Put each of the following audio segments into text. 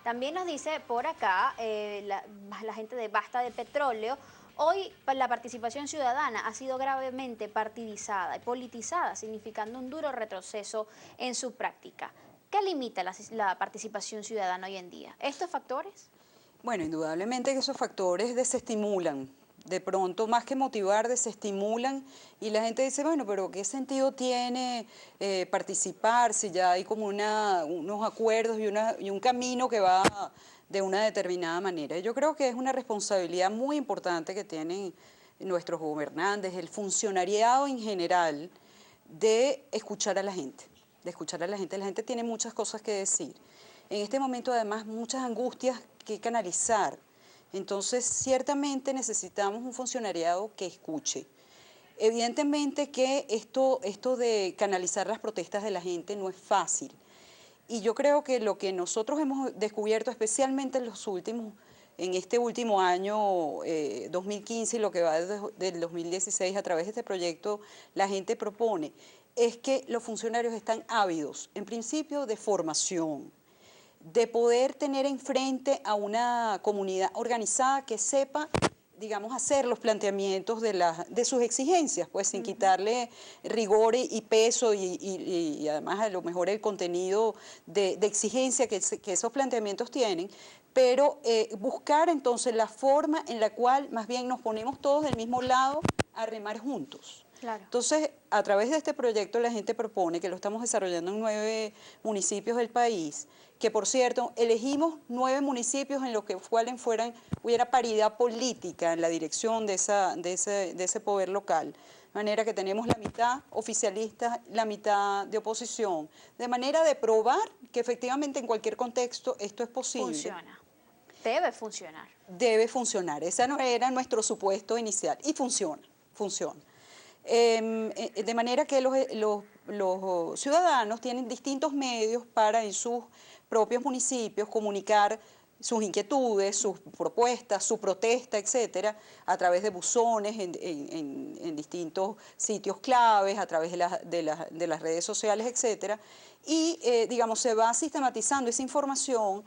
También nos dice por acá la gente de Basta de Petróleo, hoy la participación ciudadana ha sido gravemente partidizada y politizada, significando un duro retroceso en su práctica. ¿Qué limita la participación ciudadana hoy en día? ¿Estos factores? Bueno, indudablemente que esos factores desestimulan. De pronto, más que motivar, desestimulan y la gente dice, bueno, pero ¿qué sentido tiene participar si ya hay como unos acuerdos y un camino que va de una determinada manera? Yo creo que es una responsabilidad muy importante que tienen nuestros gobernantes, el funcionariado en general, de escuchar a la gente, de escuchar a la gente. La gente tiene muchas cosas que decir. En este momento, además, muchas angustias que canalizar. Entonces, ciertamente necesitamos un funcionariado que escuche. Evidentemente que esto de canalizar las protestas de la gente no es fácil. Y yo creo que lo que nosotros hemos descubierto, especialmente en este último año 2015 y lo que va del 2016 a través de este proyecto, la gente propone, es que los funcionarios están ávidos, en principio, de formación, de poder tener enfrente a una comunidad organizada que sepa, digamos, hacer los planteamientos de sus exigencias, pues sin quitarle rigor y peso y además a lo mejor el contenido de exigencia que esos planteamientos tienen, pero buscar entonces la forma en la cual más bien nos ponemos todos del mismo lado a remar juntos. Claro. Entonces, a través de este proyecto la gente propone, que lo estamos desarrollando en 9 municipios del país, que por cierto, elegimos 9 municipios en los que hubiera paridad política en la dirección de ese poder local. De manera que tenemos la mitad oficialista, la mitad de oposición, de manera de probar que efectivamente en cualquier contexto esto es posible. Funciona. Debe funcionar. Debe funcionar. Ese no era nuestro supuesto inicial y funciona, funciona. De manera que los ciudadanos tienen distintos medios para en sus propios municipios comunicar sus inquietudes, sus propuestas, su protesta, etcétera, a través de buzones en distintos sitios claves, a través de las redes sociales, etcétera. Y, digamos, se va sistematizando esa información,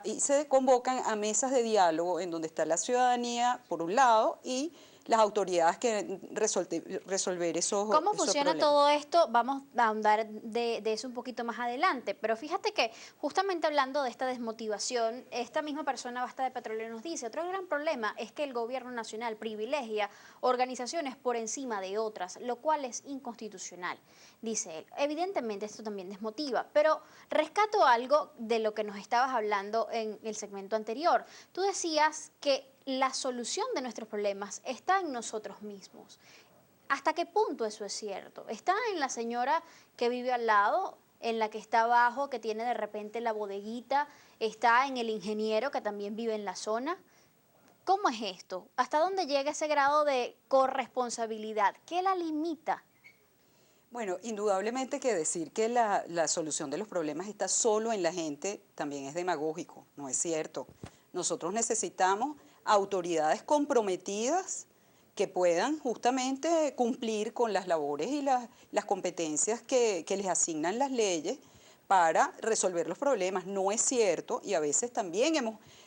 y se convocan a mesas de diálogo en donde está la ciudadanía, por un lado, y las autoridades que resolver esos ¿Cómo funciona problemas. todo esto? Vamos a ahondar de eso un poquito más adelante, pero fíjate que justamente hablando de esta desmotivación, esta misma persona Basta de Petróleo nos dice, otro gran problema es que el gobierno nacional privilegia organizaciones por encima de otras, lo cual es inconstitucional, dice él. Evidentemente esto también desmotiva, pero rescato algo de lo que nos estabas hablando en el segmento anterior. Tú decías que la solución de nuestros problemas está en nosotros mismos. ¿Hasta qué punto eso es cierto? ¿Está en la señora que vive al lado, en la que está abajo, que tiene de repente la bodeguita? ¿Está en el ingeniero que también vive en la zona? ¿Cómo es esto? ¿Hasta dónde llega ese grado de corresponsabilidad? ¿Qué la limita? Bueno, indudablemente que decir que la solución de los problemas está solo en la gente también es demagógico, no es cierto. Nosotros necesitamos autoridades comprometidas que puedan justamente cumplir con las labores y las competencias que les asignan las leyes para resolver los problemas. No es cierto, y a veces también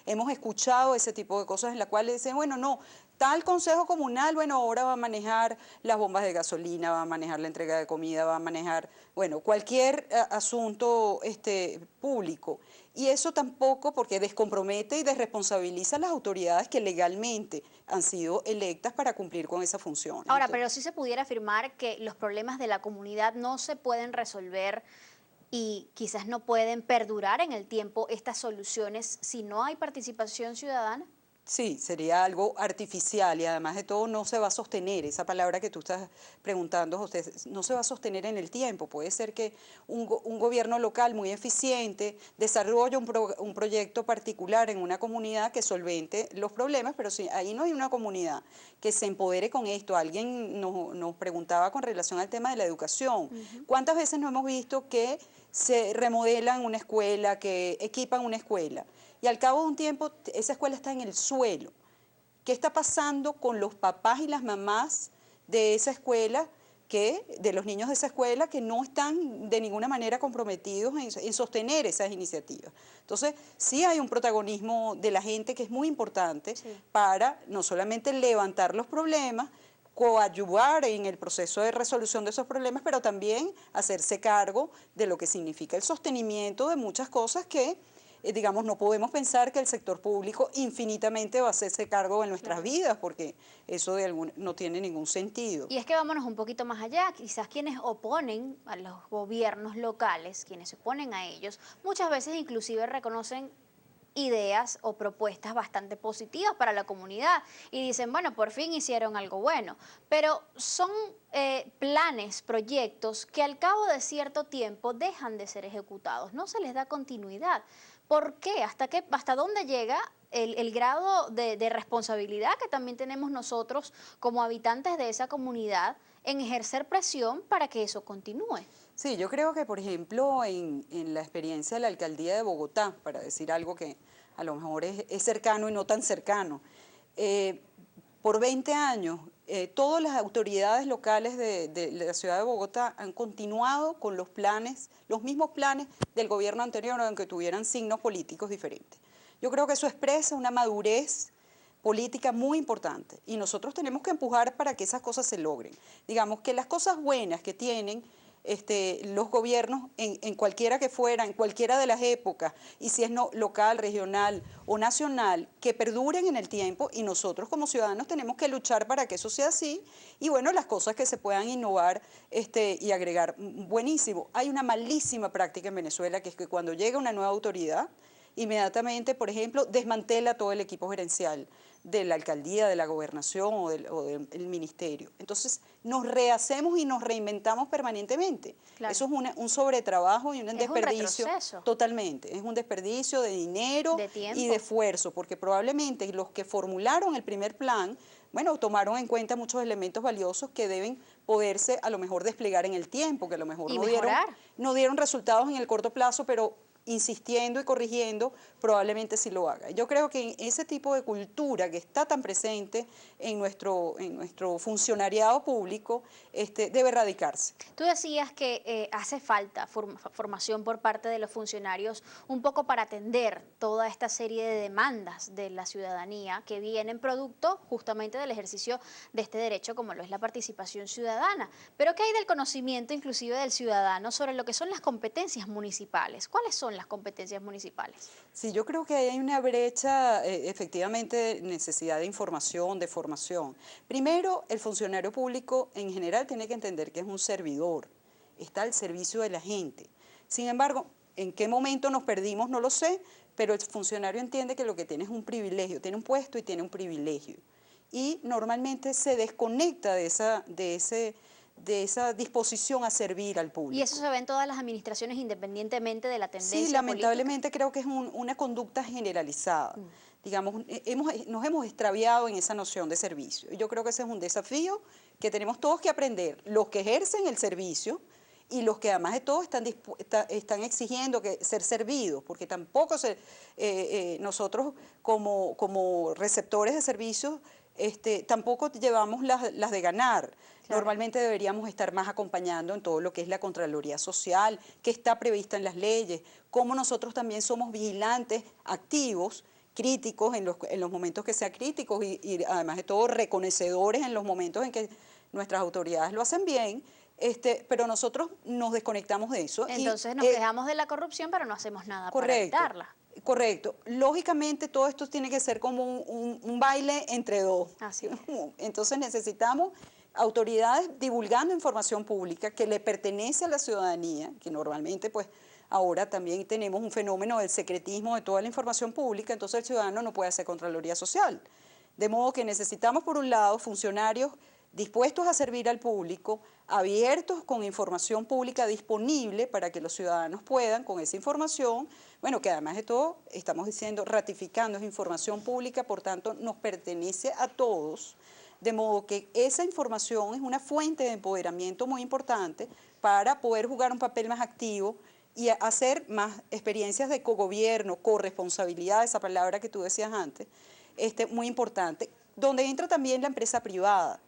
hemos escuchado ese tipo de cosas en las cuales dicen, bueno, no, tal consejo comunal, bueno, ahora va a manejar las bombas de gasolina, va a manejar la entrega de comida, va a manejar, bueno, cualquier asunto público. Y eso tampoco, porque descompromete y desresponsabiliza a las autoridades que legalmente han sido electas para cumplir con esa función. Ahora, Entonces, pero sí se pudiera afirmar que los problemas de la comunidad no se pueden resolver y quizás no pueden perdurar en el tiempo estas soluciones si no hay participación ciudadana. sí, sería algo artificial y además de todo no se va a sostener. Esa palabra que tú estás preguntando, José, no se va a sostener en el tiempo. Puede ser que un gobierno local muy eficiente desarrolle un proyecto particular en una comunidad que solvente los problemas, pero si ahí no hay una comunidad que se empodere con esto. Alguien nos preguntaba con relación al tema de la educación. ¿Cuántas veces no hemos visto que se remodelan una escuela, que equipan una escuela? Y al cabo de un tiempo esa escuela está en el suelo. ¿Qué está pasando con los papás y las mamás de esa escuela de los niños de esa escuela que no están de ninguna manera comprometidos en sostener esas iniciativas. Entonces, sí hay un protagonismo de la gente que es muy importante para no solamente levantar los problemas, coadyuvar en el proceso de resolución de esos problemas, pero también hacerse cargo de lo que significa el sostenimiento de muchas cosas que digamos, no podemos pensar que el sector público infinitamente va a hacerse cargo de nuestras vidas, porque eso no tiene ningún sentido. Y es que vámonos un poquito más allá, quizás quienes oponen a los gobiernos locales, quienes se oponen a ellos, muchas veces inclusive reconocen ideas o propuestas bastante positivas para la comunidad y dicen, bueno, por fin hicieron algo bueno, pero son planes, proyectos que al cabo de cierto tiempo dejan de ser ejecutados, no se les da continuidad. ¿Por qué? ¿Hasta dónde llega el grado de responsabilidad que también tenemos nosotros como habitantes de esa comunidad en ejercer presión para que eso continúe? Sí, yo creo que, por ejemplo, en la experiencia de la alcaldía de Bogotá, para decir algo que a lo mejor es cercano y no tan cercano, por 20 años, todas las autoridades locales de la ciudad de Bogotá han continuado con los planes, los mismos planes del gobierno anterior, aunque tuvieran signos políticos diferentes. Yo creo que eso expresa una madurez política muy importante y nosotros tenemos que empujar para que esas cosas se logren. Digamos que las cosas buenas que tienen los gobiernos en cualquiera que fuera, en cualquiera de las épocas, y si es local, regional o nacional, que perduren en el tiempo y nosotros como ciudadanos tenemos que luchar para que eso sea así y bueno, las cosas que se puedan innovar y agregar, buenísimo. Hay una malísima práctica en Venezuela que es que cuando llega una nueva autoridad, inmediatamente, por ejemplo, desmantela todo el equipo gerencial de la alcaldía, de la gobernación o del ministerio. Entonces, nos rehacemos y nos reinventamos permanentemente. Claro. Eso es un sobretrabajo y un desperdicio. Un retroceso. Totalmente. Es un desperdicio de dinero y de esfuerzo, porque probablemente los que formularon el primer plan, bueno, tomaron en cuenta muchos elementos valiosos que deben poderse a lo mejor desplegar en el tiempo, que a lo mejor no dieron resultados en el corto plazo, pero insistiendo y corrigiendo, probablemente sí lo haga. Yo creo que ese tipo de cultura que está tan presente en nuestro funcionariado público debe erradicarse. Tú decías que hace falta formación por parte de los funcionarios un poco para atender toda esta serie de demandas de la ciudadanía que vienen producto justamente del ejercicio de este derecho como lo es la participación ciudadana. Pero ¿qué hay del conocimiento inclusive del ciudadano sobre lo que son las competencias municipales? ¿Cuáles son las competencias municipales? Sí, yo creo que hay una brecha, efectivamente, necesidad de información, de formación. Primero, el funcionario público en general tiene que entender que es un servidor, está al servicio de la gente. Sin embargo, ¿en qué momento nos perdimos? No lo sé, pero el funcionario entiende que lo que tiene es un privilegio, tiene un puesto y tiene un privilegio. Y normalmente se desconecta de esa disposición a servir al público. ¿Y eso se ve en todas las administraciones independientemente de la tendencia política? Sí, lamentablemente política? Creo que es una conducta generalizada. Digamos, nos hemos extraviado en esa noción de servicio. Y yo creo que ese es un desafío que tenemos todos que aprender, los que ejercen el servicio y los que además de todo están exigiendo ser servidos, porque tampoco nosotros como receptores de servicios tampoco llevamos las de ganar. Claro. Normalmente deberíamos estar más acompañando en todo lo que es la Contraloría Social, que está prevista en las leyes, cómo nosotros también somos vigilantes, activos, críticos en los momentos que sean críticos y además de todo reconocedores en los momentos en que nuestras autoridades lo hacen bien, pero nosotros nos desconectamos de eso. Entonces nos quejamos de la corrupción, pero no hacemos nada para evitarla. Correcto. Lógicamente todo esto tiene que ser como un baile entre dos. Así es. Entonces necesitamos autoridades divulgando información pública que le pertenece a la ciudadanía, que normalmente pues ahora también tenemos un fenómeno del secretismo de toda la información pública, entonces el ciudadano no puede hacer Contraloría Social. De modo que necesitamos por un lado funcionarios dispuestos a servir al público, abiertos con información pública disponible para que los ciudadanos puedan, con esa información, bueno, que además de todo, estamos diciendo, ratificando, es información pública, por tanto, nos pertenece a todos, de modo que esa información es una fuente de empoderamiento muy importante para poder jugar un papel más activo y hacer más experiencias de cogobierno, corresponsabilidad, esa palabra que tú decías antes, muy importante, donde entra también la empresa privada.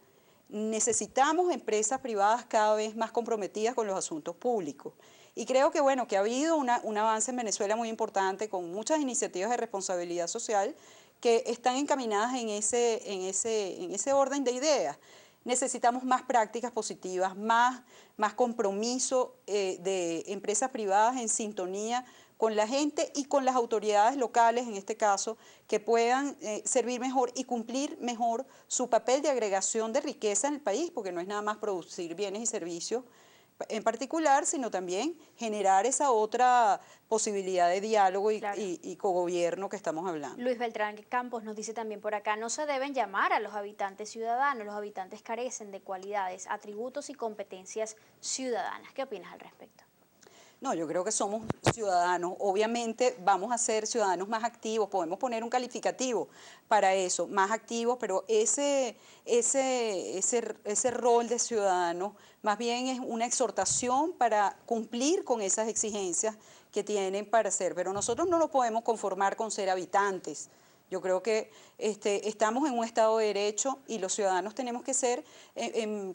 necesitamos empresas privadas cada vez más comprometidas con los asuntos públicos. Y creo que, bueno, que ha habido un avance en Venezuela muy importante con muchas iniciativas de responsabilidad social que están encaminadas en ese orden de ideas. Necesitamos más prácticas positivas, más compromiso de empresas privadas en sintonía con la gente y con las autoridades locales, en este caso, que puedan servir mejor y cumplir mejor su papel de agregación de riqueza en el país, porque no es nada más producir bienes y servicios en particular, sino también generar esa otra posibilidad de diálogo Claro. y cogobierno que estamos hablando. Luis Beltrán Campos nos dice también por acá, no se deben llamar a los habitantes ciudadanos, los habitantes carecen de cualidades, atributos y competencias ciudadanas. ¿Qué opinas al respecto? No, yo creo que somos ciudadanos. Obviamente vamos a ser ciudadanos más activos, podemos poner un calificativo para eso, más activos, pero ese rol de ciudadano más bien es una exhortación para cumplir con esas exigencias que tienen para ser. Pero nosotros no nos podemos conformar con ser habitantes. Yo creo que estamos en un Estado de Derecho y los ciudadanos tenemos que ser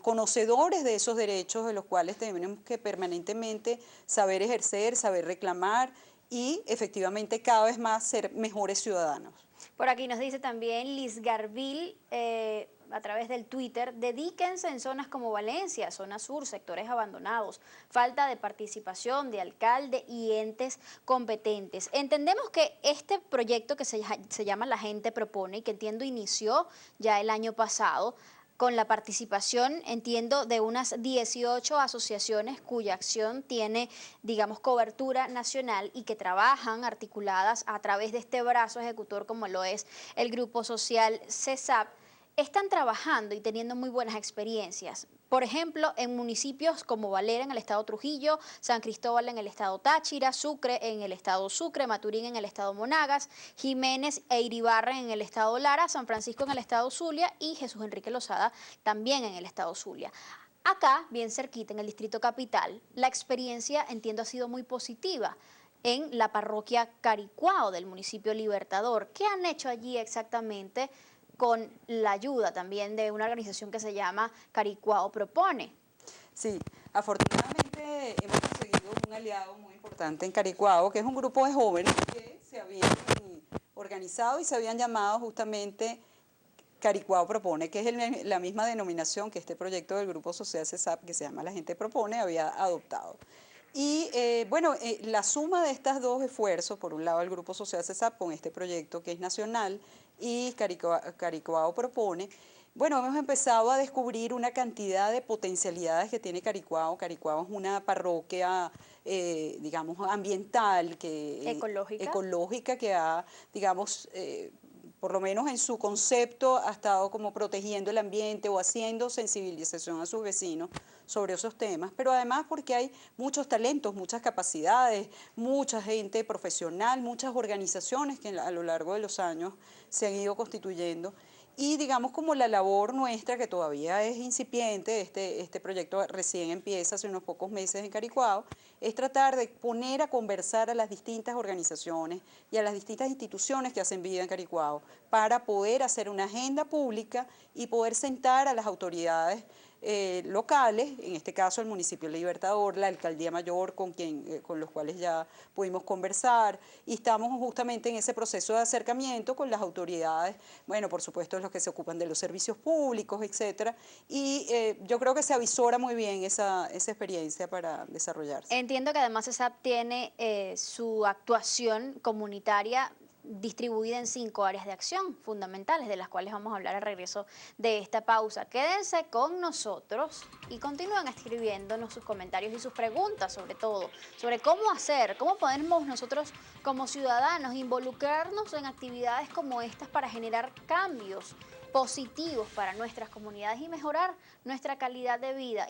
conocedores de esos derechos, de los cuales tenemos que permanentemente saber ejercer, saber reclamar y efectivamente cada vez más ser mejores ciudadanos. Por aquí nos dice también Liz Garville, a través del Twitter, dedíquense en zonas como Valencia, zona sur, sectores abandonados, falta de participación de alcalde y entes competentes. Entendemos que este proyecto que se llama La Gente Propone y que entiendo inició ya el año pasado, con la participación, entiendo, de unas 18 asociaciones cuya acción tiene, digamos, cobertura nacional y que trabajan articuladas a través de este brazo ejecutor como lo es el Grupo Social CESAP, están trabajando y teniendo muy buenas experiencias. Por ejemplo, en municipios como Valera en el estado Trujillo, San Cristóbal en el estado Táchira, Sucre en el estado Sucre, Maturín en el estado Monagas, Jiménez e Iribarren en el estado Lara, San Francisco en el estado Zulia y Jesús Enrique Lozada también en el estado Zulia. Acá, bien cerquita, en el distrito capital, la experiencia, entiendo, ha sido muy positiva en la parroquia Caricuao del municipio Libertador. ¿Qué han hecho allí exactamente con la ayuda también de una organización que se llama Caricuao Propone? Sí, afortunadamente hemos conseguido un aliado muy importante en Caricuao, que es un grupo de jóvenes que se habían organizado y se habían llamado justamente Caricuao Propone, que es la misma denominación que este proyecto del Grupo Social CESAP, que se llama La Gente Propone, había adoptado. Y la suma de estos dos esfuerzos, por un lado el Grupo Social CESAP con este proyecto que es nacional y Caricuao Propone, bueno, hemos empezado a descubrir una cantidad de potencialidades que tiene Caricuao. Caricuao es una parroquia, digamos, ambiental, ecológica que ha, digamos, por lo menos en su concepto, ha estado como protegiendo el ambiente o haciendo sensibilización a sus vecinos sobre esos temas, pero además porque hay muchos talentos, muchas capacidades, mucha gente profesional, muchas organizaciones que a lo largo de los años se han ido constituyendo. Y digamos como la labor nuestra, que todavía es incipiente, este proyecto recién empieza hace unos pocos meses en Caricuao, es tratar de poner a conversar a las distintas organizaciones y a las distintas instituciones que hacen vida en Caricuao para poder hacer una agenda pública y poder sentar a las autoridades locales, en este caso el municipio Libertador, la alcaldía mayor con los cuales ya pudimos conversar, y estamos justamente en ese proceso de acercamiento con las autoridades, bueno, por supuesto los que se ocupan de los servicios públicos, etcétera, y yo creo que se avisora muy bien esa experiencia para desarrollarse. Entiendo que además CESAP tiene su actuación comunitaria distribuida en 5 áreas de acción fundamentales, de las cuales vamos a hablar al regreso de esta pausa. Quédense con nosotros y continúen escribiéndonos sus comentarios y sus preguntas, sobre todo, sobre cómo hacer, cómo podemos nosotros como ciudadanos involucrarnos en actividades como estas para generar cambios positivos para nuestras comunidades y mejorar nuestra calidad de vida.